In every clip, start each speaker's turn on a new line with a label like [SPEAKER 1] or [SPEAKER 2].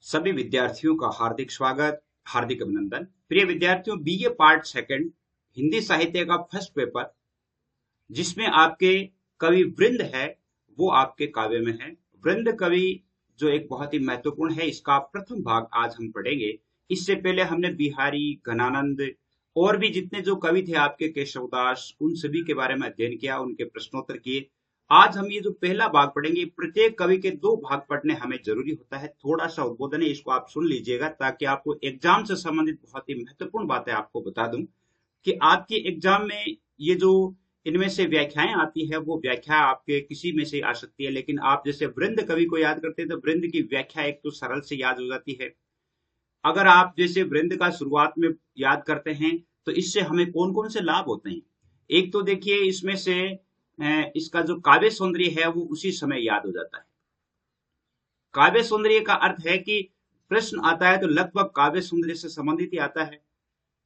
[SPEAKER 1] सभी विद्यार्थियों का हार्दिक स्वागत, हार्दिक अभिनंदन। प्रिय विद्यार्थियों, बीए पार्ट सेकंड हिंदी साहित्य का फर्स्ट पेपर जिसमें आपके कवि वृंद है वो आपके काव्य में है। वृंद कवि जो एक बहुत ही महत्वपूर्ण है, इसका प्रथम भाग आज हम पढ़ेंगे। इससे पहले हमने बिहारी, घनानंद और भी जितने जो कवि थे आपके, केशवदास, उन सभी के बारे में अध्ययन किया, उनके प्रश्नोत्तर किए। आज हम ये जो पहला भाग पढ़ेंगे, प्रत्येक कवि के दो भाग पढ़ने हमें जरूरी होता है। थोड़ा सा उद्बोधन है, इसको आप सुन लीजिएगा ताकि आपको एग्जाम से संबंधित बहुत ही महत्वपूर्ण बातें आपको बता दूं कि आपके एग्जाम में ये जो इनमें से व्याख्याएं आती है वो व्याख्या आपके किसी में से आ सकती है, लेकिन आप जैसे वृंद कवि को याद करते हैं तो वृंद की व्याख्या एक तो सरल से याद हो जाती है। अगर आप जैसे वृंद का शुरुआत में याद करते हैं तो इससे हमें कौन कौन से लाभ होते हैं। एक तो देखिए, इसमें से इसका जो काव्य सौंदर्य है वो उसी समय याद हो जाता है। काव्य सौंदर्य का अर्थ है कि प्रश्न आता है तो लगभग काव्य सौंदर्य से संबंधित ही आता है,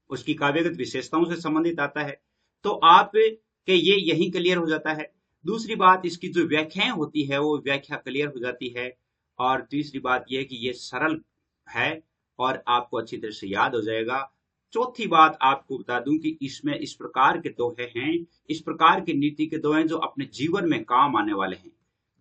[SPEAKER 1] उसकी काव्यगत विशेषताओं से संबंधित आता है। तो आप के ये यही क्लियर हो जाता है। दूसरी बात, इसकी जो व्याख्याएं होती है वो व्याख्या क्लियर हो जाती है। और तीसरी बात यह कि ये सरल है और आपको अच्छी तरह से याद हो जाएगा। चौथी बात आपको बता दूं कि इसमें इस प्रकार के दोहे हैं, इस प्रकार की नीति के दोहे जो अपने जीवन में काम आने वाले हैं,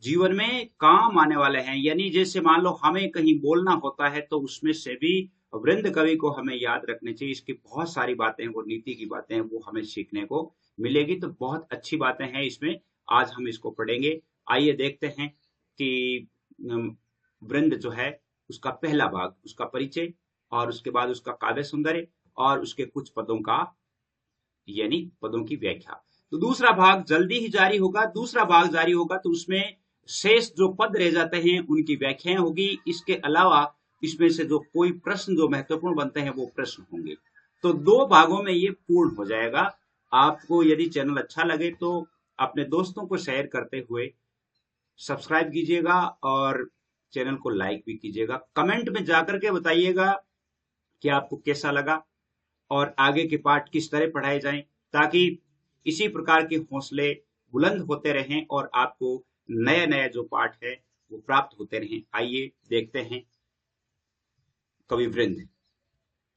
[SPEAKER 1] जीवन में काम आने वाले हैं। यानी जैसे मान लो हमें कहीं बोलना होता है तो उसमें से भी वृंद कवि को हमें याद रखने चाहिए। इसकी बहुत सारी बातें, वो नीति की बातें हैं, वो हमें सीखने को मिलेगी। तो बहुत अच्छी बातें हैं इसमें, आज हम इसको पढ़ेंगे। आइए देखते हैं कि वृंद जो है उसका पहला भाग, उसका परिचय और उसके बाद उसका काव्य सौंदर्य और उसके कुछ पदों का, यानी पदों की व्याख्या। तो दूसरा भाग जल्दी ही जारी होगा। दूसरा भाग जारी होगा तो उसमें शेष जो पद रह जाते हैं उनकी व्याख्याएं होगी। इसके अलावा इसमें से जो कोई प्रश्न जो महत्वपूर्ण बनते हैं वो प्रश्न होंगे। तो दो भागों में ये पूर्ण हो जाएगा। आपको यदि चैनल अच्छा लगे तो अपने दोस्तों को शेयर करते हुए सब्सक्राइब कीजिएगा और चैनल को लाइक भी कीजिएगा। कमेंट में जाकर के बताइएगा कि आपको कैसा लगा और आगे के पार्ट किस तरह पढ़ाए जाएं, ताकि इसी प्रकार के हौसले बुलंद होते रहें और आपको नया नया जो पाठ है वो प्राप्त होते रहें। आइए देखते हैं कवि वृंद।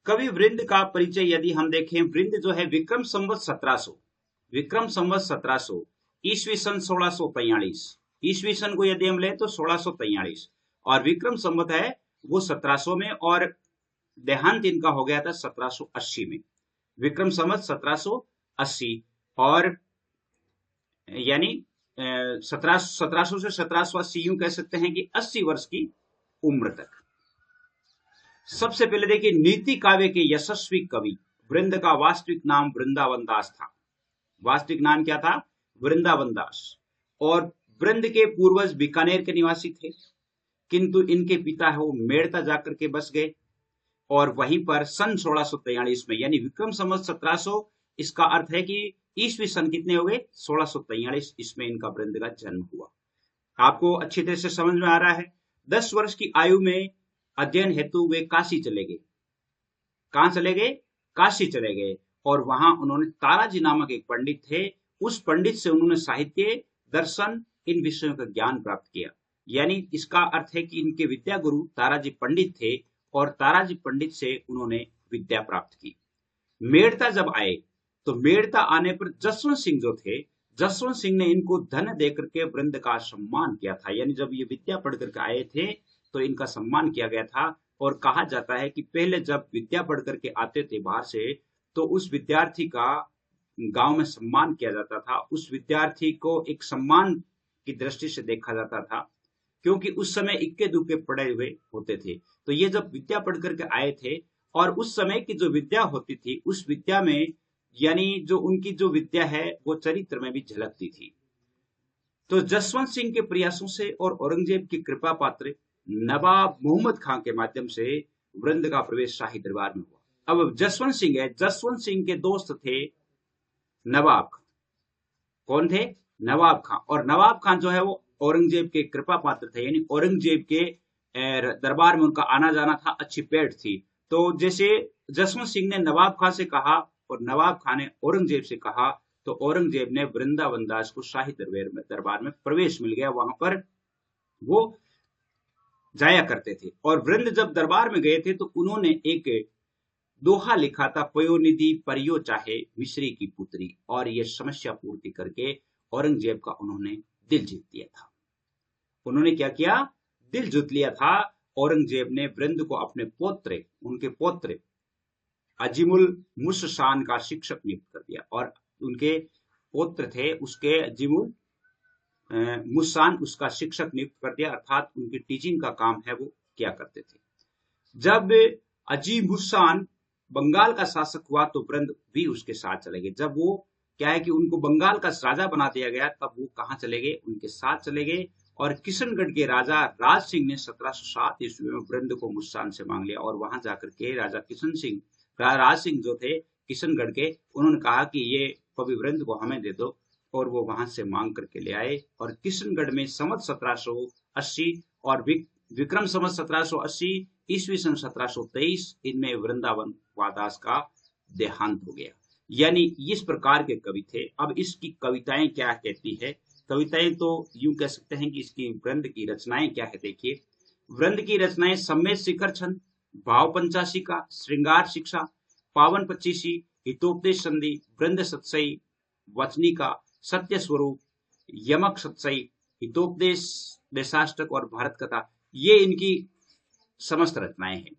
[SPEAKER 1] कवि वृंद का परिचय यदि हम देखें, वृंद जो है विक्रम संवत 1700, विक्रम संवत 1700 ईस्वी सन 1643, ईस्वी सन को यदि हम लें तो 1643 और विक्रम संवत है वो 1700 में, और देहांत इनका हो गया था 1780 में। विक्रम संवत 1780 और यानी 1700 से 1780 यूं कह सकते हैं कि 80 वर्ष की उम्र तक। सबसे पहले देखिए, नीति काव्य के यशस्वी कवि। वृंद का वास्तविक नाम वृंदावन दास था। वास्तविक नाम क्या था? वृंदावन दास। और वृंद के पूर्वज बीकानेर के निवासी थे, किंतु इनके पिता है वो मेड़ता जाकर के बस गए और वहीं पर सन 1643 में, यानी विक्रम संवत 1700, इसका अर्थ है कि ईस्वी सन कितने हो गए? 1643, इसमें इनका वृंद का जन्म हुआ। आपको अच्छी तरह से समझ में आ रहा है। 10 वर्ष की आयु में अध्ययन हेतु वे काशी चले गए। कहां चले गए? काशी चले गए और वहां उन्होंने ताराजी नामक एक पंडित थे, उस पंडित से उन्होंने साहित्य, दर्शन, इन विषयों का ज्ञान प्राप्त किया। यानी इसका अर्थ है कि इनके विद्या गुरु ताराजी पंडित थे और ताराजी पंडित से उन्होंने विद्या प्राप्त की। मेड़ता जब आए तो मेड़ता आने पर जसवंत सिंह जो थे, जसवंत सिंह ने इनको धन देकर के वृंद का सम्मान किया था। यानी जब ये विद्या पढ़ करके आए थे तो इनका सम्मान किया गया था। और कहा जाता है कि पहले जब विद्या पढ़ करके आते थे बाहर से तो उस विद्यार्थी का गांव में सम्मान किया जाता था। उस विद्यार्थी को एक सम्मान की दृष्टि से देखा जाता था, क्योंकि उस समय इक्के दुक्के पड़े हुए होते थे। तो ये जब विद्या पढ़ करके आए थे और उस समय की जो विद्या होती थी, उस विद्या में यानी जो उनकी जो विद्या है वो चरित्र में भी झलकती थी। तो जसवंत सिंह के प्रयासों से और औरंगजेब की कृपा पात्र नवाब मोहम्मद खां के माध्यम से वृंद का प्रवेश शाही दरबार में हुआ। अब जसवंत सिंह है, जसवंत सिंह के दोस्त थे नवाब खां। कौन थे? नवाब खां। और नवाब खां जो है वो औरंगजेब के कृपा पात्र थे, यानी औरंगजेब के दरबार में उनका आना जाना था, अच्छी पेठ थी। तो जैसे जसवंत सिंह ने नवाब खां से कहा और नवाब खां ने औरंगजेब से कहा, तो औरंगजेब ने वृंदावन दास को शाही दरबार में प्रवेश मिल गया। वहां पर वो जाया करते थे। और वृंद जब दरबार में गए थे तो उन्होंने एक दोहा लिखा था, पयोनिधि परियो चाहे मिश्री की पुत्री, और ये समस्या पूर्ति करके औरंगजेब का उन्होंने दिल जीत लिया था। उन्होंने क्या किया, दिल जीत लिया था। औरंगजेब ने वृंद को अपने पौत्र, उनके पौत्र अजीमुल मुर्शान का शिक्षक नियुक्त कर दिया, और उनके पौत्र थे उसके अजीमुल मुर्शान उसका शिक्षक नियुक्त कर दिया, अर्थात उनकी टीचिंग का काम है वो क्या करते थे। जब अजीम मुर्शान बंगाल का शासक हुआ तो वृंद भी उसके साथ चले गए। जब वो क्या है कि उनको बंगाल का राजा बना दिया गया, तब वो कहाँ चले गए, उनके साथ चले गए। और किशनगढ़ के राजा राज सिंह ने 1707 ईस्वी में वृंद को मुर्शान से मांग लिया, और वहां जाकर के राजा किशन सिंह, राज सिंह जो थे किशनगढ़ के, उन्होंने कहा कि ये कवि वृंद को हमें दे दो, और वो वहां से मांग करके ले आए। और किशनगढ़ में संवत 1780 और विक्रम संवत 1780 ईस्वी सन 1723 इनमें वृंदावन वादास का देहांत हो गया। यानी इस प्रकार के कवि थे। अब इसकी कविताएं क्या कहती है, कविताएं तो यूं कह सकते हैं कि इसकी वृंद की रचनाएं क्या है। देखिए, वृंद की रचनाएं सम्मेद शिखर छंद, भाव पंचाशिका, श्रृंगार शिक्षा, पावन पच्चीसी, हितोपदेश संधि, वृंद सत्सई, वचनिका, सत्य स्वरूप, यमक सत्सई, हितोपदेश देशाष्टक और भारत कथा, ये इनकी समस्त रचनाएं हैं।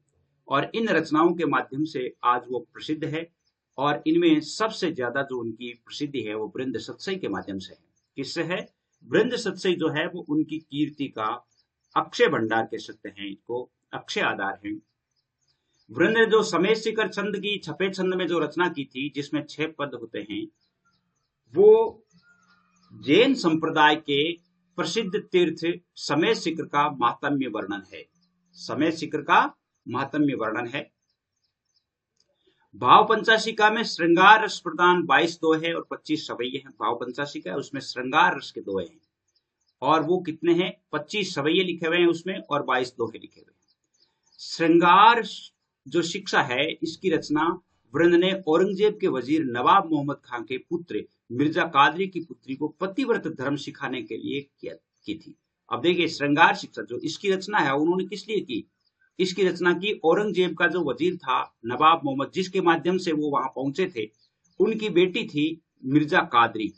[SPEAKER 1] और इन रचनाओं के माध्यम से आज वो प्रसिद्ध है। और इनमें सबसे ज्यादा जो उनकी प्रसिद्धि है वो वृंद सत्सई के माध्यम से है। किससे है? वृंद सत्सई जो है वो उनकी कीर्ति का अक्षय भंडार कह सकते हैं, इसको अक्षय आधार है। वृंद ने जो समेत शिखर छंद की छपे छंद में जो रचना की थी, जिसमें 6 पद होते हैं, वो जैन संप्रदाय के प्रसिद्ध तीर्थ समेत शिखर का महात्म्य वर्णन है। समेत शिखर का महात्म्य वर्णन है। भाव पंचाशिका में श्रृंगार रस प्रदान 22 दोहे और 25 सवैये हैं। भाव पंचाशिका उसमें श्रृंगार रस के दोहे हैं, और वो कितने हैं? 25 सवैये लिखे हुए हैं उसमें, और 22 दोहे लिखे हुए हैं। श्रृंगार जो शिक्षा है, इसकी रचना वृंद ने औरंगजेब के वजीर नवाब मोहम्मद खान के पुत्र मिर्जा कादरी की पुत्री को पतिव्रत धर्म सिखाने के लिए की थी। अब देखिए, श्रृंगार शिक्षा जो इसकी रचना है, उन्होंने किस लिए की? इसकी रचना की औरंगजेब का जो वजीर था नवाब मोहम्मद, जिसके माध्यम से वो वहां पहुंचे थे, उनकी बेटी थी मिर्जा कादरी।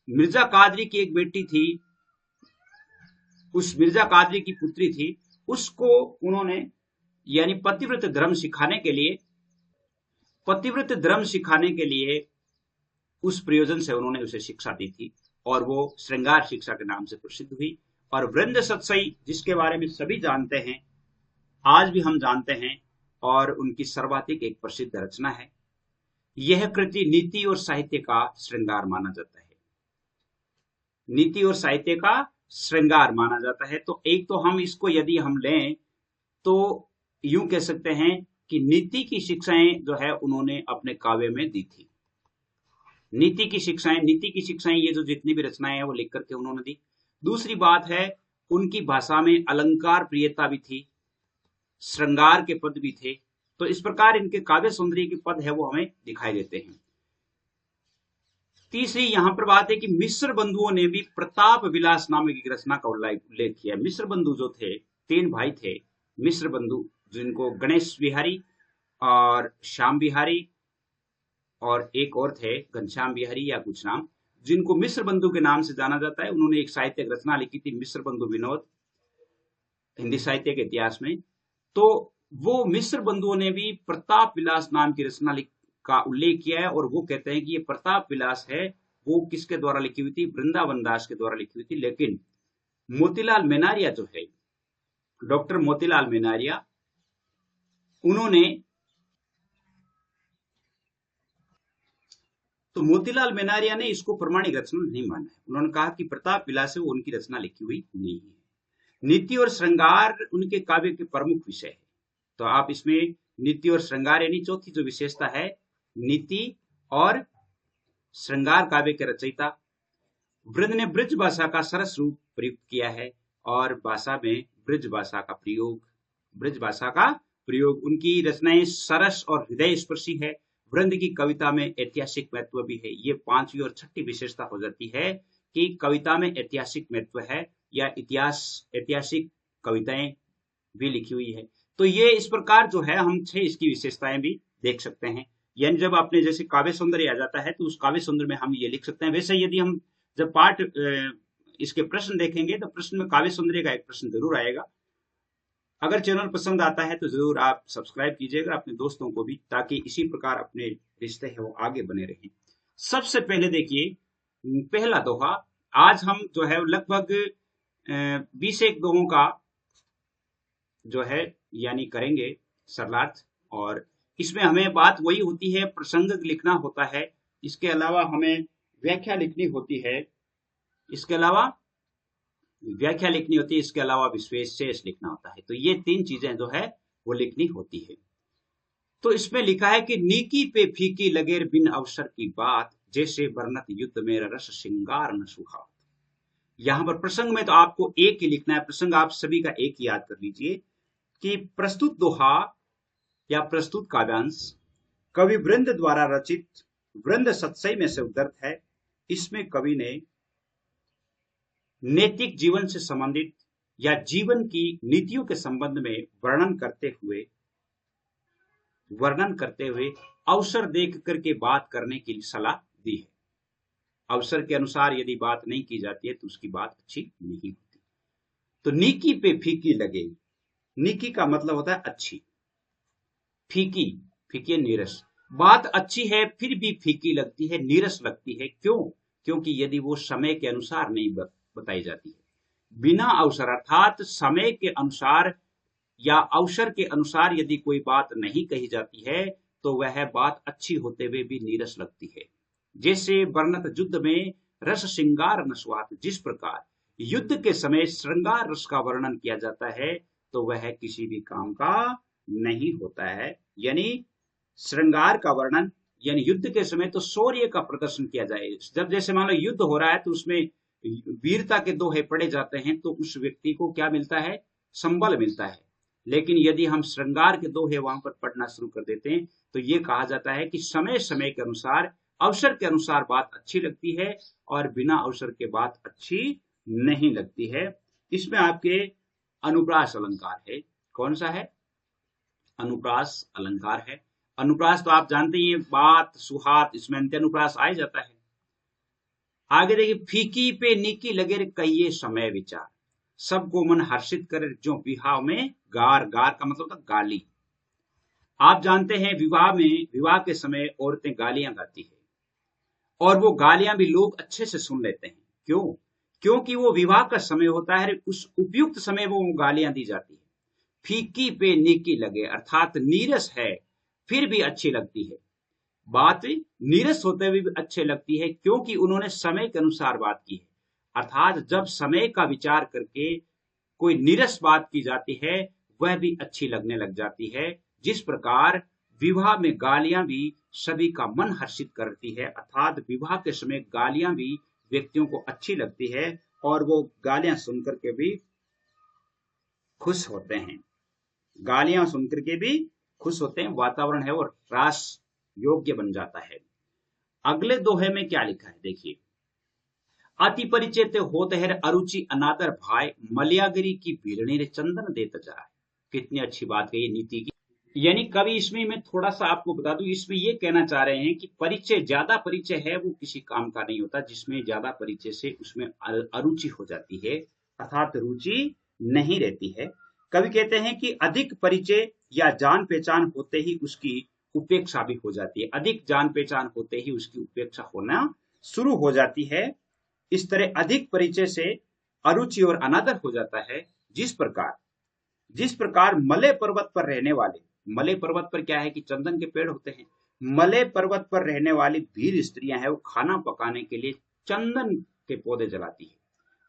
[SPEAKER 1] मिर्जा कादरी की एक बेटी थी, उस मिर्जा कादरी की पुत्री थी, उसको उन्होंने यानी पतिव्रत धर्म सिखाने के लिए उस प्रयोजन से उन्होंने उसे शिक्षा दी थी, और वो श्रृंगार शिक्षा के नाम से प्रसिद्ध हुई। और वृंद सत्सई, जिसके बारे में सभी जानते हैं, आज भी हम जानते हैं, और उनकी सर्वाधिक एक प्रसिद्ध रचना है। यह कृति नीति और साहित्य का श्रृंगार माना जाता है। नीति और साहित्य का श्रृंगार माना जाता है। तो एक तो हम इसको यदि हम लें तो यूं कह सकते हैं कि नीति की शिक्षाएं जो है उन्होंने अपने काव्य में दी थी। नीति की शिक्षाएं ये जो जितनी भी रचनाएं हैं वो लिख करके उन्होंने दी। दूसरी बात है, उनकी भाषा में अलंकार प्रियता भी थी, श्रृंगार के पद भी थे। तो इस प्रकार इनके काव्य सौंदर्य के पद है वो हमें दिखाई देते हैं। तीसरी यहां पर बात है कि मिश्र बंधुओं ने भी प्रताप विलास नामक एक रचना का उल्लेख किया। मिश्र बंधु जो थे, 3 भाई थे मिश्र बंधु, जिनको गणेश बिहारी और श्याम बिहारी और एक और थे घनश्याम बिहारी या कुछ नाम, जिनको मिश्र बंधु के नाम से जाना जाता है। उन्होंने एक साहित्यिक रचना लिखी थी, मिश्र बंधु विनोद, हिंदी साहित्य के इतिहास में। तो वो मिश्र बंधुओं ने भी प्रताप विलास नाम की रचना का उल्लेख किया है, और वो कहते हैं कि ये प्रताप विलास है वो किसके द्वारा लिखी हुई थी? वृंदावन दास के द्वारा लिखी हुई थी। लेकिन मोतीलाल मेनारिया जो है, डॉक्टर मोतीलाल मेनारिया, मोतीलाल मेनारिया ने इसको प्रमाणिक रचना नहीं माना है। उन्होंने कहा कि प्रताप विलास है वो उनकी रचना लिखी हुई नहीं है। नीति और श्रृंगार उनके काव्य के प्रमुख विषय है। तो आप इसमें नीति और श्रृंगार यानी चौथी जो विशेषता है, नीति और श्रृंगार काव्य के रचयिता। वृंद ने ब्रज भाषा का सरस रूप प्रयुक्त किया है, और भाषा में ब्रज भाषा का प्रयोग उनकी रचनाएं सरस और हृदय स्पर्शी है। वृंद की कविता में ऐतिहासिक महत्व भी है। ये 5वीं और 6ठी विशेषता हो जाती है कि कविता में ऐतिहासिक महत्व है, या ऐतिहासिक कविताएं भी लिखी हुई है। तो ये इस प्रकार जो है हम 6 इसकी विशेषताएं भी देख सकते हैं। यानी जब आपने जैसे काव्य सौंदर्य आ जाता है तो उस काव्य सौंदर्य में हम ये लिख सकते हैं। वैसे यदि हम जब पाठ इसके प्रश्न देखेंगे तो प्रश्न में काव्य सौंदर्य का एक प्रश्न जरूर आएगा। अगर चैनल पसंद आता है तो जरूर आप सब्सक्राइब कीजिएगा अपने दोस्तों को भी, ताकि इसी प्रकार अपने रिश्ते हैं वो आगे बने रहें। सबसे पहले देखिए पहला दोहा। आज हम जो है लगभग 20 एक दोहों का जो है यानी करेंगे सरलार्थ, और इसमें हमें बात वही होती है, प्रसंग लिखना होता है, इसके अलावा हमें व्याख्या लिखनी होती है, इसके अलावा व्याख्या लिखनी होती है, इसके अलावा विशेष लिखना होता है। तो ये 3 चीजें जो है वो लिखनी होती है। तो इसमें लिखा है कि नीकी पे फीकी लगे बिन अवसर की बात, जैसे वर्णत युद्ध में रस श्रृंगार न सुहात। यहां पर प्रसंग में तो आपको एक ही लिखना है, प्रसंग आप सभी का एक ही याद कर लीजिए कि प्रस्तुत दोहा या प्रस्तुत काव्यांश कवि वृंद द्वारा रचित वृंद सत्सई में से उद्धृत है। इसमें कवि ने नैतिक जीवन से संबंधित या जीवन की नीतियों के संबंध में वर्णन करते हुए अवसर देख करके बात करने की सलाह दी है। अवसर के अनुसार यदि बात नहीं की जाती है तो उसकी बात अच्छी नहीं होती। तो नीकी पे फीकी लगे, नीकी का मतलब होता है अच्छी, फीकी फीकी नीरस, बात अच्छी है फिर भी फीकी लगती है, नीरस लगती है। क्यों? क्योंकि यदि वो समय के अनुसार नहीं बताई जाती है। बिना अवसर अर्थात समय के अनुसार या अवसर के अनुसार यदि कोई बात नहीं कही जाती है तो वह बात अच्छी होते हुए भी नीरस लगती है। जैसे वर्णत युद्ध में रस श्रृंगार न सुहात, जिस प्रकार युद्ध के समय श्रृंगार रस का वर्णन किया जाता है तो वह किसी भी काम का नहीं होता है। यानी श्रृंगार का वर्णन यानी युद्ध के समय तो शौर्य का प्रदर्शन किया जाए। जब जैसे मान लो युद्ध हो रहा है तो उसमें वीरता के दोहे पढ़े जाते हैं तो उस व्यक्ति को क्या मिलता है? संबल मिलता है। लेकिन यदि हम श्रृंगार के दोहे वहां पर पढ़ना शुरू कर देते हैं तो ये कहा जाता है कि समय समय के अनुसार, अवसर के अनुसार बात अच्छी लगती है और बिना अवसर के बात अच्छी नहीं लगती है। इसमें आपके अनुप्रास अलंकार है। कौन सा है? अनुप्रास अलंकार है। अनुप्रास तो आप जानते ही हैं, बात सुहात, इसमें अंत्य अनुप्रास आ जाता है। आगे देखिए, फीकी पे नीकी लगे कहिए समय विचार, सबको मन हर्षित करे जो विवाह में गार, गार का मतलब था गाली। आप जानते हैं विवाह के समय औरतें गालियां गाती है और वो गालियां भी लोग अच्छे से सुन लेते हैं। क्यों? क्योंकि वो विवाह का समय होता है, उस उपयुक्त समय वो गालियां दी जाती है। फीकी पे नीकी लगे अर्थात नीरस है फिर भी अच्छी लगती है, बात नीरस होते हुए भी अच्छी लगती है क्योंकि उन्होंने समय के अनुसार बात की है। अर्थात जब समय का विचार करके कोई नीरस बात की जाती है वह भी अच्छी लगने लग जाती है। जिस प्रकार विवाह में गालियां भी सभी का मन हर्षित करती है, अर्थात विवाह के समय गालियां भी व्यक्तियों को अच्छी लगती है और वो गालियां सुनकर के भी खुश होते हैं। गालियां सुनकर के भी खुश होते हैं, वातावरण है वो रास योग्य बन जाता है। अगले दोहे में क्या लिखा है देखिए, अति परिचय होते है अरुचि अनादर भाई, मलियागिरी की भीड़नी रे चंदन देता जाए। कितनी अच्छी बात कही नीति की। यानी कभी इसमें मैं थोड़ा सा आपको बता दूं, इसमें ये कहना चाह रहे हैं कि परिचय, ज्यादा परिचय है वो किसी काम का नहीं होता। जिसमें ज्यादा परिचय से उसमें अरुचि हो जाती है, अर्थात रुचि नहीं रहती है। कवि कहते हैं कि अधिक परिचय या जान पहचान होते ही उसकी उपेक्षा भी हो जाती है। अधिक जान पहचान होते ही उसकी उपेक्षा होना शुरू हो जाती है। इस तरह अधिक परिचय से अरुचि और अनादर हो जाता है। जिस प्रकार मलय पर्वत पर रहने वाले, मलय पर्वत पर क्या है कि चंदन के पेड़ होते हैं, मलय पर्वत पर रहने वाली भील स्त्रियां हैं वो खाना पकाने के लिए चंदन के पौधे जलाती है,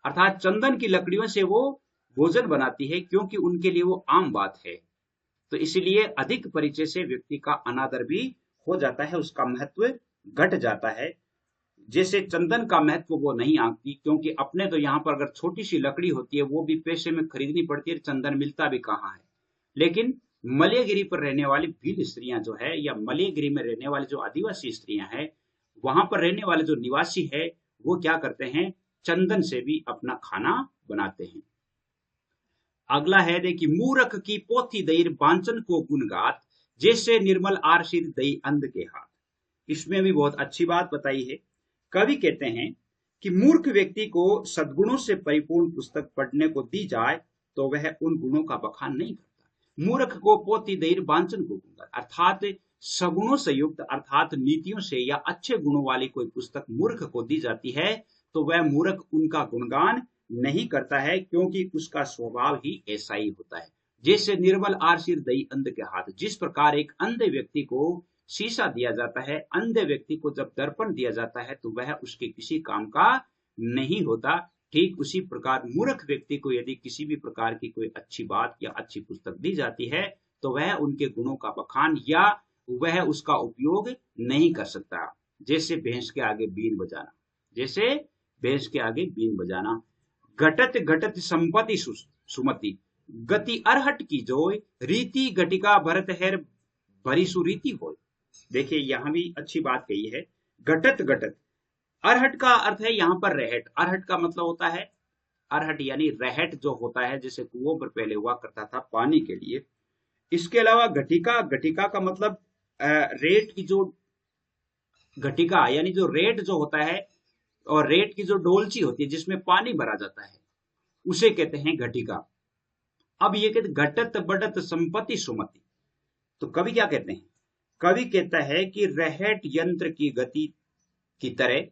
[SPEAKER 1] अर्थात चंदन की लकड़ियों से वो भोजन बनाती है क्योंकि उनके लिए वो आम बात है। तो इसलिए अधिक परिचय से व्यक्ति का अनादर भी हो जाता है, उसका महत्व घट जाता है। जैसे चंदन का महत्व वो नहीं आंकती, क्योंकि अपने तो यहाँ पर अगर छोटी सी लकड़ी होती है वो भी पैसे में खरीदनी पड़ती है, चंदन मिलता भी कहाँ है। लेकिन मलयगिरी पर रहने वाली भील स्त्रियां जो है या मलयगिरी में रहने वाली जो आदिवासी स्त्रियां हैं, वहां पर रहने वाले जो निवासी है वो क्या करते हैं, चंदन से भी अपना खाना बनाते हैं। अगला है देखिए, मूरख की पोथी दईर बांचन को गुणगात, जैसे निर्मल आरसीर दई अंध के हाथ। इसमें भी बहुत अच्छी बात बताई है। कवि कहते हैं कि मूर्ख व्यक्ति को सद्गुणों से परिपूर्ण पुस्तक पढ़ने को दी जाए तो वह उन गुणों का बखान नहीं करता। मूर्ख को पोथी दईर बांचन को गुणगात, अर्थात सगुणों से युक्त, अर्थात नीतियों से या अच्छे गुणों वाली कोई पुस्तक मूर्ख को दी जाती है तो वह मूर्ख उनका गुणगान नहीं करता है, क्योंकि उसका स्वभाव ही ऐसा ही होता है। जैसे निर्मल आरसीर दई अंध के हाथ, जिस प्रकार एक अंधे व्यक्ति को शीशा दिया जाता है, अंधे व्यक्ति को जब दर्पण दिया जाता है तो वह उसके किसी काम का नहीं होता, ठीक उसी प्रकार मूर्ख व्यक्ति को यदि किसी भी प्रकार की कोई अच्छी बात या अच्छी पुस्तक दी जाती है तो वह उनके गुणों का बखान या वह उसका उपयोग नहीं कर सकता। जैसे भैंस के आगे बीन बजाना, जैसे भैंस के आगे बीन बजाना। घटत घटत संपत्ति सुमति, गति अरहट की जोय, रीति घटिका भरत है भरी सुरीति होय। देखिए यहां भी अच्छी बात कही है। घटत घटत, अरहट का अर्थ है यहाँ पर रहट। अरहट का मतलब होता है, अरहट यानी रहट जो होता है, जैसे कुओं पर पहले हुआ करता था पानी के लिए। इसके अलावा घटिका, घटिका का मतलब रेत की जो घटिका यानी जो रेत जो होता है, और रेत की जो डोलची होती है जिसमें पानी भरा जाता है, उसे कहते हैं घटिका। अब ये कहते घटत बढ़त संपत्ति सुमति, तो कवि क्या कहते हैं? कवि कहता है कि रहट यंत्र की गति की तरह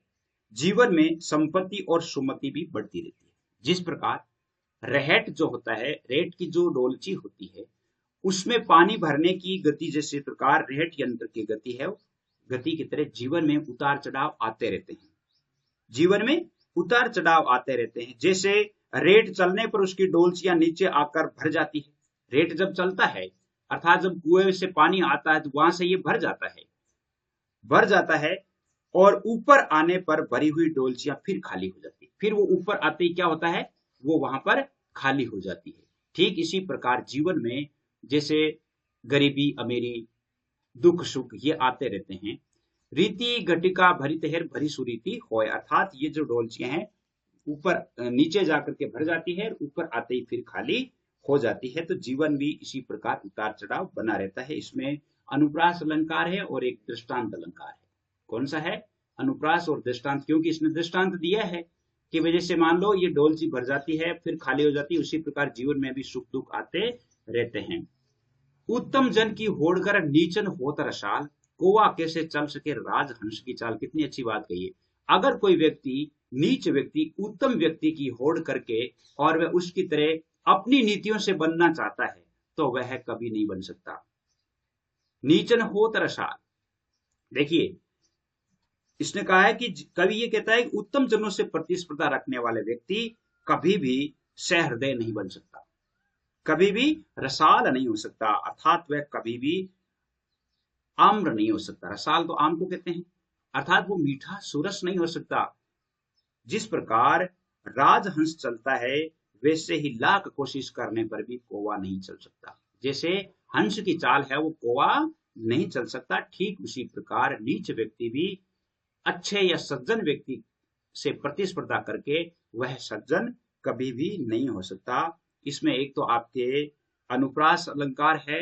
[SPEAKER 1] जीवन में संपत्ति और सुमति भी बढ़ती रहती है। जिस प्रकार रहट जो होता है, रेत की जो डोलची होती है, उसमें पानी भरने की गति जैसे प्रकार रहट यंत्र की गति है, गति की तरह जीवन में उतार चढ़ाव आते रहते हैं। जीवन में उतार चढ़ाव आते रहते हैं। जैसे रेत चलने पर उसकी डोलचियां नीचे आकर भर जाती है। रेत जब चलता है, अर्थात जब कुएं से पानी आता है तो वहां से ये भर जाता है और ऊपर आने पर भरी हुई डोलचियां फिर खाली हो जाती है। फिर वो ऊपर आते ही क्या होता है, वो वहां पर खाली हो जाती है। ठीक इसी प्रकार जीवन में जैसे गरीबी अमीरी, दुख सुख ये आते रहते हैं। रीति घटिका भरित है भरी सुरीति होय, अर्थात ये जो डोलचियां हैं ऊपर नीचे जाकर के भर जाती है, ऊपर आते ही फिर खाली हो जाती है। तो जीवन भी इसी प्रकार उतार चढ़ाव बना रहता है। इसमें अनुप्रास अलंकार है और एक दृष्टांत अलंकार है। कौन सा है? अनुप्रास और दृष्टांत, क्योंकि इसने दृष्टांत दिया है कि वजह से मान लो ये डोलची भर जाती है फिर खाली हो जाती है, उसी प्रकार जीवन में भी सुख दुख आते रहते हैं। उत्तम जन की होड़कर नीचन होत रसाल, कोवा कैसे चल सके राजहंस की चाल। कितनी अच्छी बात कही है। अगर कोई व्यक्ति, नीच व्यक्ति उत्तम व्यक्ति की होड़ करके और वह उसकी तरह अपनी नीतियों से बनना चाहता है तो वह कभी नहीं बन सकता। नीचन होत रसाल, देखिए इसने कहा है कि कवि ये कहता है कि उत्तम जनों से प्रतिस्पर्धा रखने वाले व्यक्ति कभी भी सहृदय नहीं बन सकता, कभी भी रसाल नहीं हो सकता, अर्थात वह कभी भी आम्र नहीं हो सकता। रसाल तो आम को कहते हैं, अर्थात वो मीठा सुरस नहीं हो सकता। जिस प्रकार राजहंस चलता है वैसे ही लाख कोशिश करने पर भी कोवा नहीं चल सकता। जैसे हंस की चाल है वो कोवा नहीं चल सकता, ठीक उसी प्रकार नीच व्यक्ति भी अच्छे या सज्जन व्यक्ति से प्रतिस्पर्धा करके वह सज्जन कभी भी नहीं हो सकता। इसमें एक तो आपके अनुप्रास अलंकार है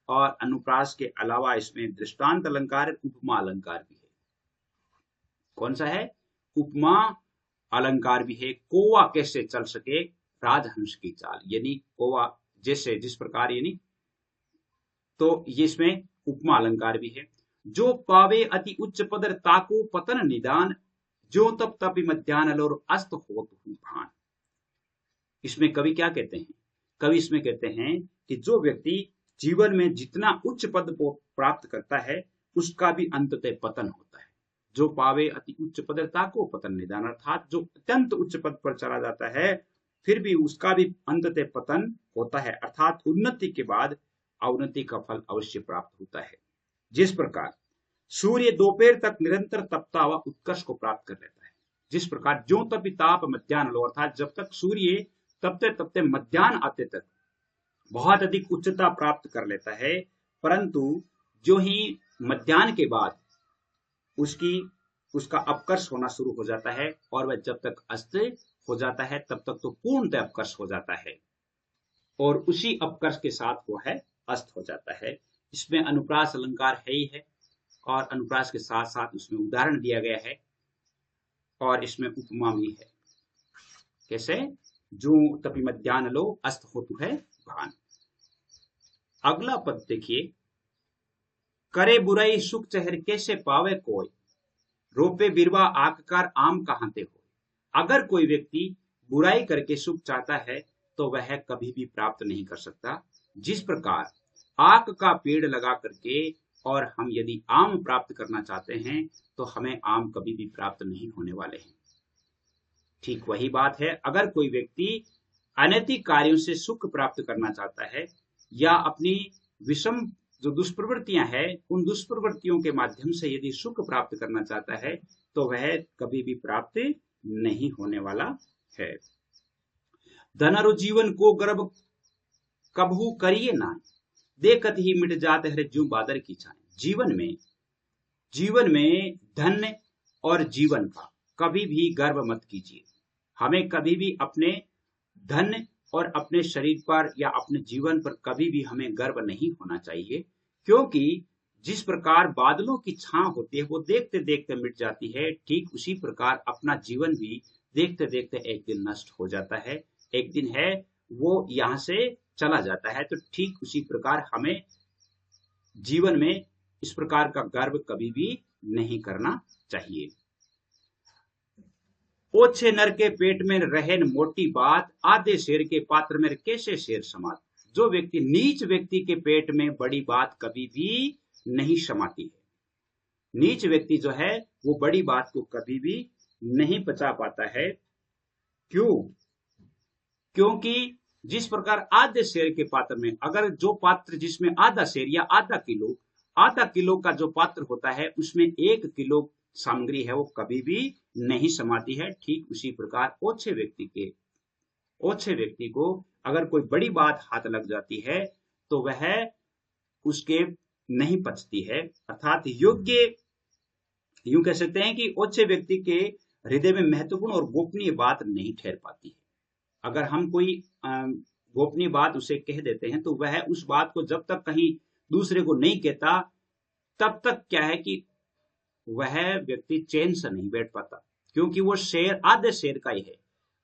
[SPEAKER 1] और अनुप्रास के अलावा इसमें दृष्टांत अलंकार, उपमा अलंकार भी है। कौन सा है? उपमा अलंकार भी है। कोवा कैसे चल सके राजहंस की चाल, यानी कोवा जैसे जिस प्रकार, यानी तो ये इसमें उपमा अलंकार भी है। जो पावे अति उच्च पदर ताको पतन निदान, जो तप तपि मध्यान्ह और अस्त होत भान। इसमें कवि क्या कहते हैं? कवि इसमें कहते हैं कि जो व्यक्ति जीवन में जितना उच्च पद को प्राप्त करता है उसका भी अंततः पतन होता है। जो पावे अति उच्च पदरता को पतन निदान, अर्थात जो अत्यंत उच्च पद पर चला जाता है फिर भी उसका भी अंततः पतन होता है, अर्थात उन्नति के बाद अवनति का फल अवश्य प्राप्त होता है। जिस प्रकार सूर्य दोपहर तक निरंतर तपता हुआ उत्कर्ष को प्राप्त कर लेता है, जिस प्रकार ज्यों तपि ताप मध्यान्ह लो, अर्थात जब तक सूर्य तपते तपते मध्यान्ह आते तक बहुत अधिक उच्चता प्राप्त कर लेता है, परंतु जो ही मध्यान्ह के बाद उसका अपकर्ष होना शुरू हो जाता है और वह जब तक अस्त हो जाता है तब तक तो पूर्णतः अपकर्ष हो जाता है। और उसी अपकर्ष के साथ वो है अस्त हो जाता है। इसमें अनुप्रास अलंकार है ही है, और अनुप्रास के साथ साथ उसमें उदाहरण दिया गया है, और इसमें उपमा भी है। कैसे? जो तपि मध्याह्न लो अस्त होतु है भान। अगला पद देखिए, करे बुराई सुख चहर कैसे पावे कोई, रोपे बिरवा आककार आम कहांते हो। अगर कोई व्यक्ति बुराई करके सुख चाहता है तो वह कभी भी प्राप्त नहीं कर सकता। जिस प्रकार आक का पेड़ लगा करके और हम यदि आम प्राप्त करना चाहते हैं तो हमें आम कभी भी प्राप्त नहीं होने वाले हैं, ठीक वही बात है। अगर कोई व्यक्ति अनैतिक कार्यों से सुख प्राप्त करना चाहता है या अपनी विषम जो दुष्प्रवृत्तियां हैं उन दुष्प्रवृत्तियों के माध्यम से यदि सुख प्राप्त करना चाहता है तो वह कभी भी प्राप्त नहीं होने वाला है। धनरु जीवन को गर्भ कबहू करिए ना, देखत ही मिट जाते है ज्यों बादल की छाए। जीवन में धन और जीवन का कभी भी गर्व मत कीजिए। हमें कभी भी अपने धन और अपने शरीर पर या अपने जीवन पर कभी भी हमें गर्व नहीं होना चाहिए, क्योंकि जिस प्रकार बादलों की छां होती है वो देखते देखते मिट जाती है, ठीक उसी प्रकार अपना जीवन भी देखते देखते एक दिन नष्ट हो जाता है। एक दिन है वो यहां से चला जाता है। तो ठीक उसी प्रकार हमें जीवन में इस प्रकार का गर्व कभी भी नहीं करना चाहिए। ओछे नर के पेट में रहेन मोटी बात, आधे शेर के पात्र में कैसे शेर समात। जो व्यक्ति नीच व्यक्ति के पेट में बड़ी बात कभी भी नहीं समाती है। नीच व्यक्ति जो है वो बड़ी बात को कभी भी नहीं पचा पाता है। क्यों? क्योंकि जिस प्रकार आधे शेर के पात्र में, अगर जो पात्र जिसमें आधा शेर या आधा किलो का जो पात्र होता है उसमें 1 किलो सामग्री है वो कभी भी नहीं समाती है, ठीक उसी प्रकार ओछे व्यक्ति को अगर कोई बड़ी बात हाथ लग जाती है तो वह उसके नहीं पचती है। अर्थात योग्य, यूं कह सकते हैं कि ओछे व्यक्ति के हृदय में महत्वपूर्ण और गोपनीय बात नहीं ठहर पाती है। अगर हम कोई गोपनीय बात उसे कह देते हैं तो वह उस बात को जब तक कहीं दूसरे को नहीं कहता तब तक क्या है कि वह व्यक्ति चैन से नहीं बैठ पाता, क्योंकि वो शेर आधे शेर का ही है।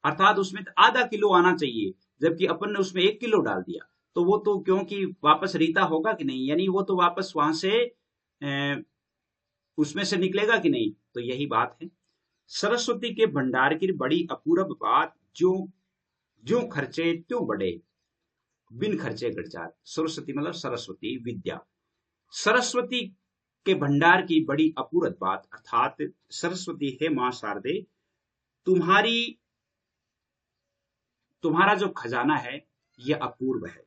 [SPEAKER 1] अर्थात उसमें आधा किलो आना चाहिए जबकि अपन ने उसमें 1 किलो डाल दिया, तो वो तो क्योंकि वापस रीता होगा कि नहीं, यानी वो तो वापस वहां से उसमें से निकलेगा कि नहीं। तो यही बात है। सरस्वती के भंडार की बड़ी अपूर्व बात, जो खर्चे त्यों बड़े, बिन खर्चे घट जात। सरस्वती मतलब सरस्वती विद्या। सरस्वती के भंडार की बड़ी अपूर्व बात, अर्थात सरस्वती है मां शारदे, तुम्हारा जो खजाना है यह अपूर्व है।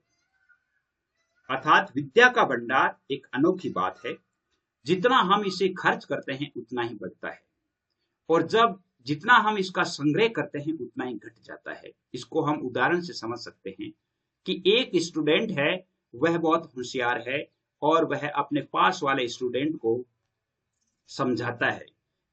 [SPEAKER 1] अर्थात विद्या का भंडार एक अनोखी बात है। जितना हम इसे खर्च करते हैं उतना ही बढ़ता है, और जितना हम इसका संग्रह करते हैं उतना ही घट जाता है। इसको हम उदाहरण से समझ सकते हैं कि एक स्टूडेंट है, वह बहुत होशियार है और वह अपने पास वाले स्टूडेंट को समझाता है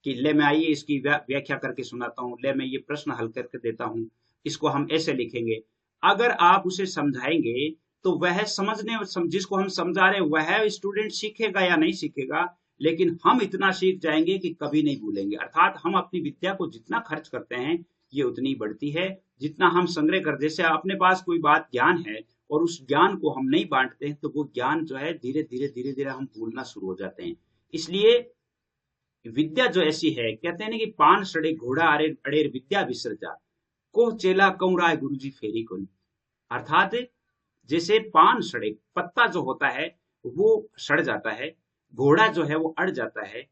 [SPEAKER 1] कि ले मैं आइए इसकी व्याख्या करके सुनाता हूं, ले मैं ये प्रश्न हल करके देता हूं, इसको हम ऐसे लिखेंगे। अगर आप उसे समझाएंगे तो वह जिसको हम समझा रहे वह स्टूडेंट सीखेगा या नहीं सीखेगा, लेकिन हम इतना सीख जाएंगे कि कभी नहीं भूलेंगे। अर्थात हम अपनी विद्या को जितना खर्च करते हैं ये उतनी बढ़ती है, जितना हम संग्रह कर, जैसे अपने पास कोई बात ज्ञान है और उस ज्ञान को हम नहीं बांटते हैं तो वो ज्ञान जो है धीरे धीरे हम भूलना शुरू हो जाते हैं। इसलिए विद्या जो ऐसी है, कहते हैं ना कि पान सड़े घोड़ा अड़ेर विद्या विसर्जा, को चेला कौं राय गुरुजी फेरी को। अर्थात जैसे पान सड़े, पत्ता जो होता है वो सड़ जाता है, घोड़ा जो है वो अड़ जाता है,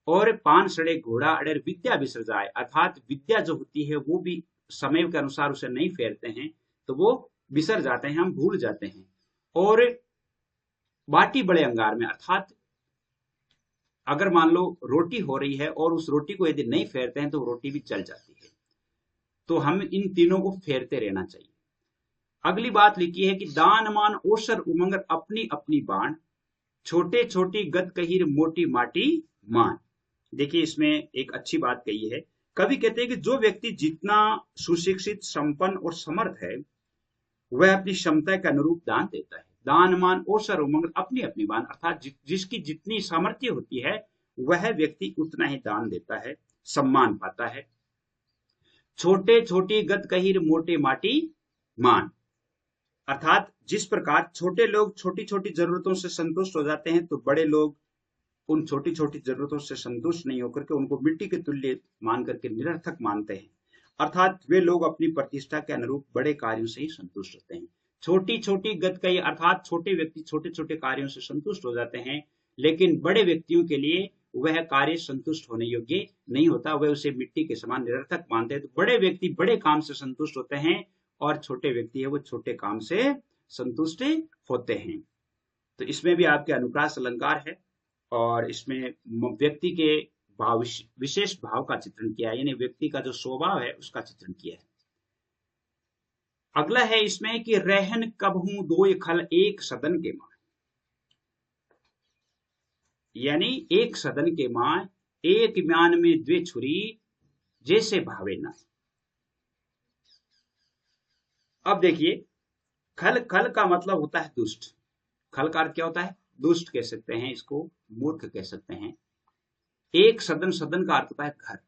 [SPEAKER 1] और पान सड़े घोड़ा अड़ेर विद्या विसर्जाए, अर्थात विद्या जो होती है वो भी समय के अनुसार उसे नहीं फेरते हैं तो वो बिसर जाते हैं, हम भूल जाते हैं। और बाटी बड़े अंगार में, अर्थात अगर मान लो रोटी हो रही है और उस रोटी को यदि नहीं फेरते हैं तो रोटी भी जल जाती है। तो हम इन तीनों को फेरते रहना चाहिए। अगली बात लिखी है कि दान मान ओसर उमंगर अपनी अपनी बाण, छोटे छोटी गद कहीर मोटी माटी मान। देखिए इसमें एक अच्छी बात कही है। कवि कहते हैं कि जो व्यक्ति जितना सुशिक्षित, संपन्न और समर्थ है वह अपनी क्षमता के अनुरूप दान देता है। दान मान अवसर उमंग अपनी अपनी मान, अर्थात जिसकी जितनी सामर्थ्य होती है वह व्यक्ति उतना ही दान देता है, सम्मान पाता है। छोटे छोटी गत कहिर मोटे माटी मान, अर्थात जिस प्रकार छोटे लोग छोटी छोटी जरूरतों से संतुष्ट हो जाते हैं, तो बड़े लोग उन छोटी छोटी जरूरतों से संतुष्ट नहीं होकर के उनको मिट्टी के तुल्य मान करके निरर्थक मानते हैं। अर्थात वे लोग अपनी प्रतिष्ठा के अनुरूप बड़े कार्यों से ही संतुष्ट होते हैं। छोटी छोटी गत कही, अर्थात छोटे व्यक्ति छोटे छोटे कार्यों से संतुष्ट हो जाते हैं, लेकिन बड़े व्यक्तियों के लिए वह कार्य संतुष्ट होने योग्य नहीं होता, वह उसे मिट्टी के समान निरर्थक मानते हैं। तो बड़े व्यक्ति बड़े काम से संतुष्ट होते हैं और छोटे व्यक्ति है वो छोटे काम से संतुष्ट होते हैं। तो इसमें भी आपके अनुप्रास अलंकार है और इसमें व्यक्ति के भाव, विशेष भाव का चित्रण किया है, यानी व्यक्ति का जो स्वभाव है उसका चित्रण किया है। अगला है इसमें कि रहन कबहू दो खल एक सदन के मां, यानी एक सदन के मां एक म्यान में द्वे छुरी जैसे भावे ना। अब देखिए, खल खल का मतलब होता है दुष्ट। खल का अर्थ क्या होता है? दुष्ट कह सकते हैं इसको, मूर्ख कह सकते हैं। एक सदन, सदन का अर्थ होता है घर।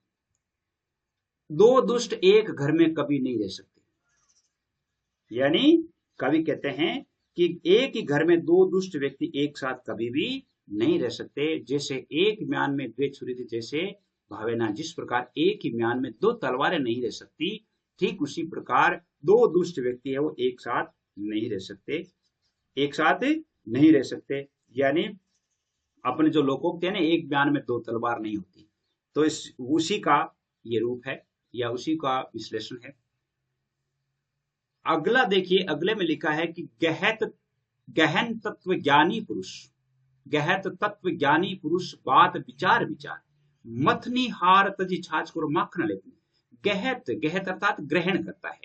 [SPEAKER 1] दो दुष्ट एक घर में कभी नहीं रह सकते, यानी कवि कहते हैं कि एक ही घर में दो दुष्ट व्यक्ति एक साथ कभी भी नहीं रह सकते। जैसे एक म्यान में द्वे छुरी थी जैसे भावेना, जिस प्रकार एक ही म्यान में दो तलवारें नहीं रह सकती, ठीक उसी प्रकार दो दुष्ट व्यक्ति है वो एक साथ नहीं रह सकते, एक साथ नहीं रह सकते। यानी अपने जो लोकोक्त है ना, एक म्यान में दो तलवार नहीं होती, तो उसी का ये रूप है या उसी का विश्लेषण है। अगला देखिए, अगले में लिखा है कि गहन तत्व ज्ञानी पुरुष, गहत तत्व ज्ञानी पुरुष बात विचार विचार मथनी हार तजी छाछ को माखन लेते। गहत, गहत अर्थात ग्रहण करता है,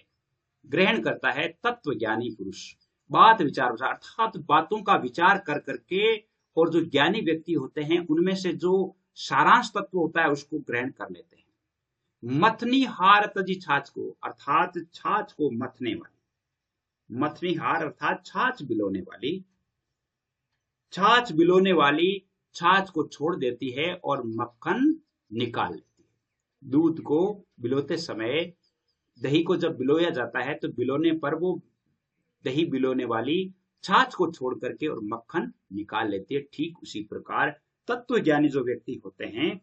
[SPEAKER 1] ग्रहण करता है तत्व ज्ञानी पुरुष, बात विचार विचार अर्थात बातों का विचार कर करके, और जो ज्ञानी व्यक्ति होते हैं उनमें से जो सारांश तत्व होता है उसको ग्रहण कर लेते हैं। मथनी हार तजी छाछ को, अर्थात छाछ को मथने वाली, मथनी हार अर्थात छाछ बिलोने वाली, छाछ बिलोने वाली छाछ को छोड़ देती है और मक्खन निकाल लेती है। दूध को बिलोते समय, दही को जब बिलोया जाता है तो बिलोने पर वो दही बिलोने वाली छाछ को छोड़ करके और मक्खन निकाल लेती है। ठीक उसी प्रकार तत्व ज्ञानी जो व्यक्ति होते हैं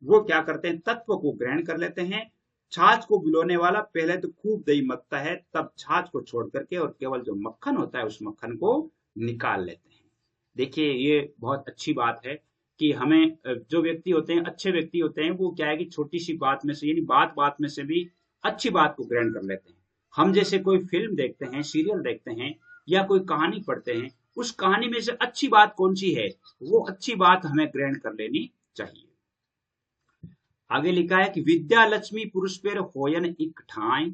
[SPEAKER 1] वो क्या करते हैं? तत्व को ग्रहण कर लेते हैं। छाछ को बिलोने वाला पहले तो खूब दही मथता है, तब छाछ को छोड़ करके और केवल जो मक्खन होता है उस मक्खन को निकाल लेते हैं। देखिए, ये बहुत अच्छी बात है कि हमें जो व्यक्ति होते हैं, अच्छे व्यक्ति होते हैं, वो क्या है कि छोटी सी बात में से, यानी बात बात में से भी अच्छी बात को ग्रहण कर लेते हैं। हम जैसे कोई फिल्म देखते हैं, सीरियल देखते हैं या कोई कहानी पढ़ते हैं, उस कहानी में से अच्छी बात कौन सी है, वो अच्छी बात हमें ग्रहण कर लेनी चाहिए। आगे लिखा है कि विद्या लक्ष्मी पुरुष पर होयन इक ठाए,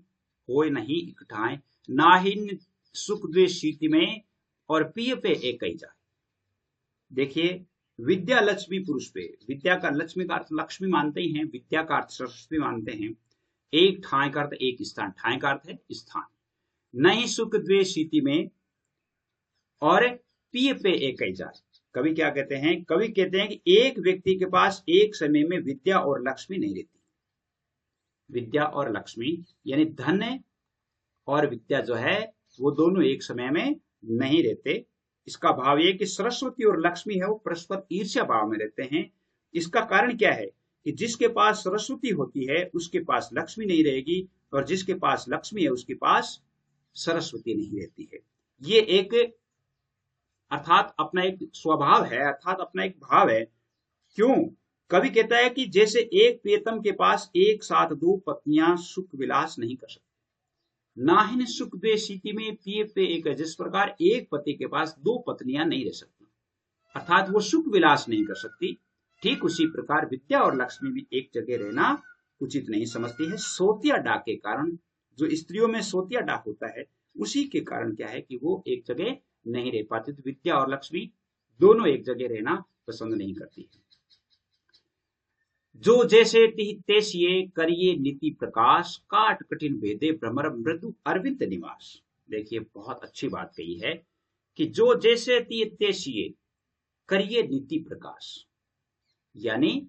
[SPEAKER 1] होय नहीं इक ठाए, नाहिन सुख द्वेष शीति में और पिय पे एक ही जाए। देखिए, विद्या लक्ष्मी पुरुष पे, विद्या का, लक्ष्मी का अर्थ लक्ष्मी मानते ही हैं, विद्या का अर्थ सरस्वती मानते हैं। एक ठाए का अर्थ एक स्थान, ठाए का अर्थ है स्थान। नहीं सुख द्वेष शीति में और पिय पे एक ही जाए। कवि क्या कहते हैं? कवि कहते हैं कि एक व्यक्ति के पास एक समय में विद्या और लक्ष्मी नहीं रहती। विद्या और लक्ष्मी यानी धन और विद्या जो है वो दोनों एक समय में नहीं रहते। इसका भाव ये कि सरस्वती और लक्ष्मी है वो परस्पर ईर्ष्या भाव में रहते हैं। इसका कारण क्या है कि जिसके पास सरस्वती होती है उसके पास लक्ष्मी नहीं रहेगी, और जिसके पास लक्ष्मी है उसके पास सरस्वती नहीं रहती है। ये एक अर्थात अपना एक स्वभाव है, अर्थात अपना एक भाव है। क्यों? कवि कहता है कि जैसे एक प्रियतम के पास एक साथ दो पत्नियां सुख विलास नहीं कर सकती, नाहिन सुख द्वेष शीति में पिय पे एक है। जिस प्रकार एक पति के पास दो पत्नियां नहीं रह सकती, अर्थात वो सुख विलास नहीं कर सकती, ठीक उसी प्रकार विद्या और लक्ष्मी भी एक जगह रहना उचित नहीं समझती है। सोतिया डाक के कारण, जो स्त्रियों में सोतिया डाक होता है, उसी के कारण क्या है कि वो एक जगह नहीं रह पाती। तो विद्या और लक्ष्मी दोनों एक जगह रहना पसंद नहीं करती है। जो जैसे तेसिए करिए नीति प्रकाश, काट कठिन भेदे भ्रमर मृदु अरविंद निवास। देखिए बहुत अच्छी बात कही है कि जो जैसे तेसिए करिए नीति प्रकाश, यानी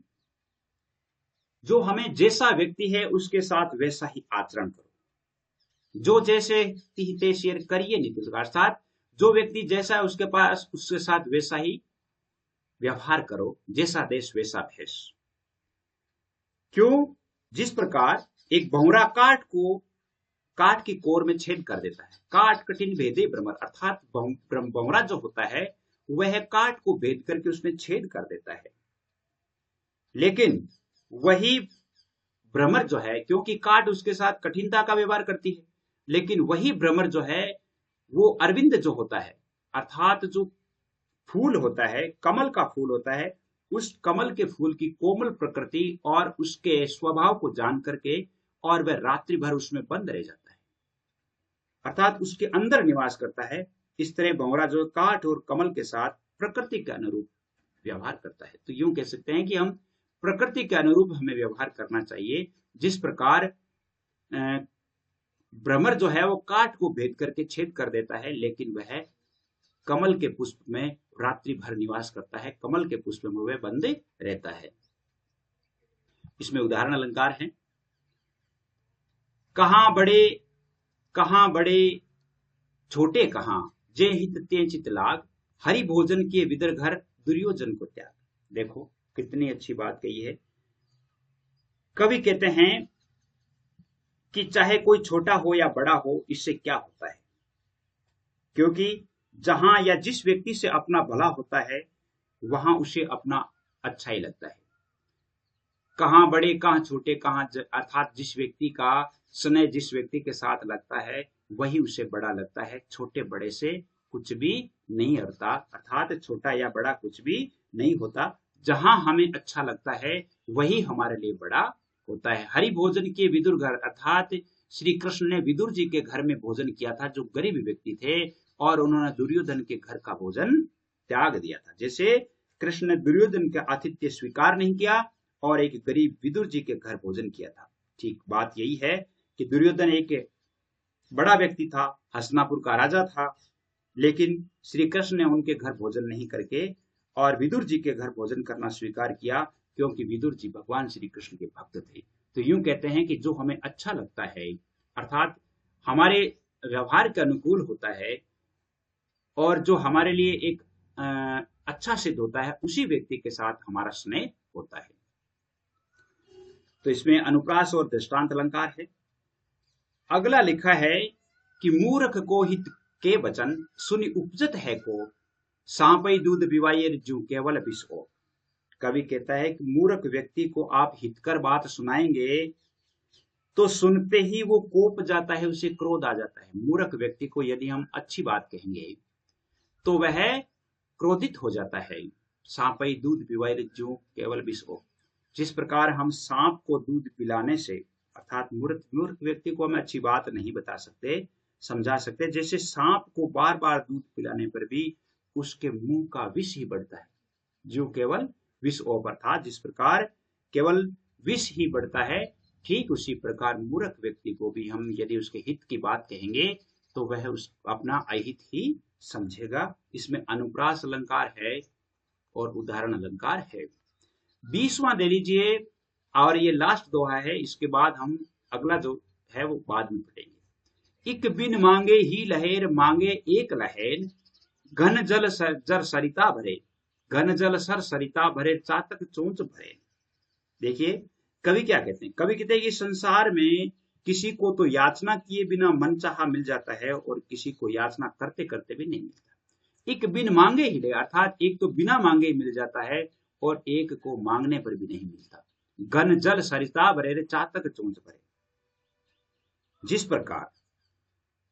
[SPEAKER 1] जो हमें जैसा व्यक्ति है उसके साथ वैसा ही आचरण करो। जो जैसे तैसे करिए नीति प्रकाश, साथ जो व्यक्ति जैसा है उसके पास उसके साथ वैसा ही व्यवहार करो, जैसा देश वैसा भेष। क्यों? जिस प्रकार एक भंवरा काट की कोर में छेद कर देता है। काट कठिन भेदे भ्रमर, अर्थात भंवरा जो होता है वह काट को भेद करके उसमें छेद कर देता है। लेकिन वही भ्रमर जो है, क्योंकि काट उसके साथ कठिनता का व्यवहार करती है, लेकिन वही भ्रमर जो है वो अरविंद जो होता है, अर्थात जो फूल होता है, कमल का फूल होता है, उस कमल के फूल की कोमल प्रकृति और उसके स्वभाव को जान करके और वह रात्रि भर उसमें बंद रह जाता है, अर्थात उसके अंदर निवास करता है। इस तरह भंवरा जो काठ और कमल के साथ प्रकृति के अनुरूप व्यवहार करता है। तो यूं कह सकते हैं कि हम प्रकृति के अनुरूप हमें व्यवहार करना चाहिए। जिस प्रकार भ्रमर जो है वो काठ को भेद करके छेद कर देता है, लेकिन वह कमल के पुष्प में रात्रि भर निवास करता है, कमल के पुष्प में वह बंद रहता है। इसमें उदाहरण अलंकार हैं। कहां बड़े छोटे कहां, जे हित ते चित लाग, हरि भोजन किए विदर घर, दुर्योधन को त्याग। देखो कितनी अच्छी बात कही है। कवि कहते हैं कि चाहे कोई छोटा हो या बड़ा हो, इससे क्या होता है, क्योंकि जहां या जिस व्यक्ति से अपना भला होता है वहां उसे अपना अच्छा ही लगता है। कहां बड़े कहां छोटे कहां, अर्थात जिस व्यक्ति का स्नेह जिस व्यक्ति के साथ लगता है वही उसे बड़ा लगता है। छोटे बड़े से कुछ भी नहीं होता, अर्थात छोटा या बड़ा कुछ भी नहीं होता। जहां हमें अच्छा लगता है वही हमारे लिए बड़ा होता है। हरि भोजन के विदुर घर, अर्थात श्री कृष्ण ने विदुर जी के घर में भोजन किया था, जो गरीब व्यक्ति थे, और उन्होंने दुर्योधन के घर का भोजन त्याग दिया था। जैसे कृष्ण ने दुर्योधन का आतिथ्य स्वीकार नहीं किया और एक गरीब विदुर जी के घर भोजन किया था। ठीक बात यही है कि दुर्योधन एक बड़ा व्यक्ति था, हस्तिनापुर का राजा था, लेकिन श्री कृष्ण ने उनके घर भोजन नहीं करके और विदुर जी के घर भोजन करना स्वीकार किया, क्योंकि विदुर जी भगवान श्री कृष्ण के भक्त थे। तो यूं कहते हैं कि जो हमें अच्छा लगता है, अर्थात हमारे व्यवहार के अनुकूल होता है और जो हमारे लिए एक अच्छा सिद्ध होता है, उसी व्यक्ति के साथ हमारा स्नेह होता है। तो इसमें अनुप्रास और दृष्टांत अलंकार है। अगला लिखा है कि मूर्ख को हित के वचन, सुनि उपजत है को, सांपई दूध पिवाये जू केवल विष को। कवि कहता है कि मूर्ख व्यक्ति को आप हितकर बात सुनाएंगे तो सुनते ही वो कोप जाता है, उसे क्रोध आ जाता है। मूर्ख व्यक्ति को यदि हम अच्छी बात कहेंगे तो वह क्रोधित हो जाता है। सांपई दूध पिवाये जू केवल विष को। जिस प्रकार हम सांप को दूध पिलाने से, अर्थात मूर्ख व्यक्ति को हम अच्छी बात नहीं बता सकते, समझा सकते, जैसे सांप को बार बार दूध पिलाने पर भी उसके मुंह का विष ही बढ़ता है, जो केवल विष ओप, अर्थात जिस प्रकार केवल विष ही बढ़ता है, ठीक उसी प्रकार मूर्ख व्यक्ति को भी हम यदि उसके हित की बात कहेंगे तो वह उस अपना अहित ही समझेगा। इसमें अनुप्रास अलंकार है और उदाहरण अलंकार है। 20वां दे लीजिए, और ये लास्ट दोहा है, इसके बाद हम अगला जो है वो बाद में पढ़ेंगे। इक बिन मांगे ही लहेर, मांगे एक लहेर, घन जल जर सरिता भरे, घन जल सर सरिता भरे, चातक चोंच भरे। देखिए कवि क्या कहते हैं। कवि कहते हैं कि संसार में किसी को तो याचना किए बिना मनचाहा मिल जाता है और किसी को याचना करते करते भी नहीं मिलता। एक बिन मांगे ही ले, अर्थात एक तो बिना मांगे ही मिल जाता है और एक को मांगने पर भी नहीं मिलता। घन जल सरिता भरे, चातक चोंच भरे। जिस प्रकार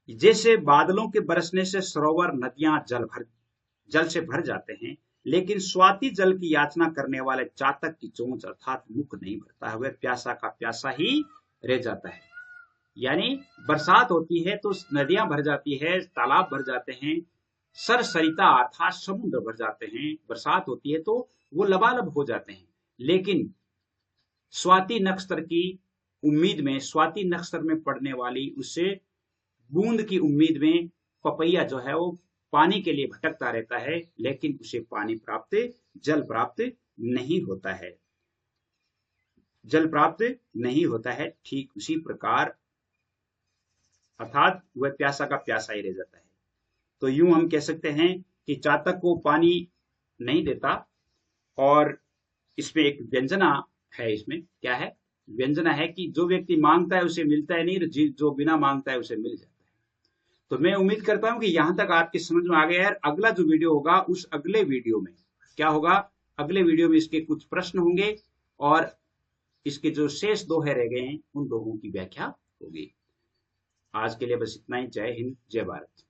[SPEAKER 1] जैसे बादलों के बरसने से सरोवर नदियां जल से भर जाते हैं, लेकिन स्वाति जल की याचना करने वाले चातक की चोंच अर्थात मुख नहीं भरता है, वह प्यासा का प्यासा ही रह जाता है। यानी बरसात होती है तो नदियां भर जाती है, तालाब भर जाते हैं, सर सरिता अर्थात समुद्र भर जाते हैं। बरसात होती है तो वो लबालब हो जाते हैं, लेकिन स्वाति नक्षत्र की उम्मीद में, स्वाति नक्षत्र में पड़ने वाली उससे बूंद की उम्मीद में पपैया जो है वो पानी के लिए भटकता रहता है, लेकिन उसे पानी प्राप्त, जल प्राप्त नहीं होता है, जल प्राप्त नहीं होता है। ठीक उसी प्रकार अर्थात वह प्यासा का प्यासा ही रह जाता है। तो यूं हम कह सकते हैं कि चातक को पानी नहीं देता, और इसमें एक व्यंजना है। इसमें क्या है? व्यंजना है कि जो व्यक्ति मांगता है उसे मिलता है नहीं, जो बिना मांगता है उसे मिल जाता है। तो मैं उम्मीद करता हूं कि यहां तक आपकी समझ में आ गया है। अगला जो वीडियो होगा, उस अगले वीडियो में क्या होगा? अगले वीडियो में इसके कुछ प्रश्न होंगे और इसके जो शेष दोहे रह गए हैं उन दोहों की व्याख्या होगी। आज के लिए बस इतना ही। जय हिंद, जय भारत।